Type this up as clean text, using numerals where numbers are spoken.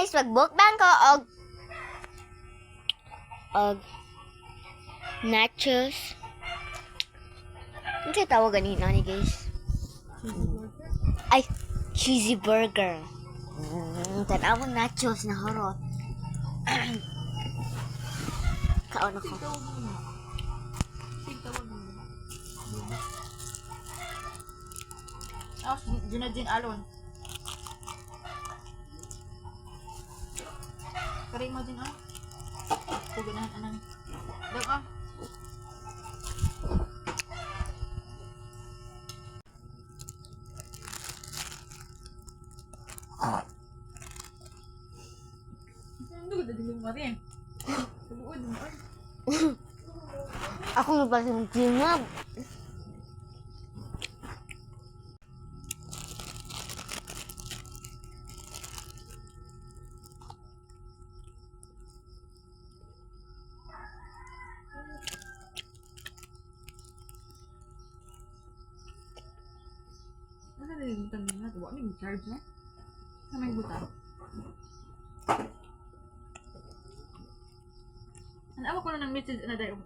guys, mag-mukbang ko og nachos. Ano siya tawag ganina ni guys? Ay, cheesy burger. Tanawang nachos na horot. Kaon ako. Junadjin alon. Kari mo din ah. Puganahan anang. Dag ah. Ano gud din mo rin? Luod mo ay. Ako nabasang tingab. Ano na yung butang na? Tuwa may charge na? Sa may butang? Ano ako na ng message na dahil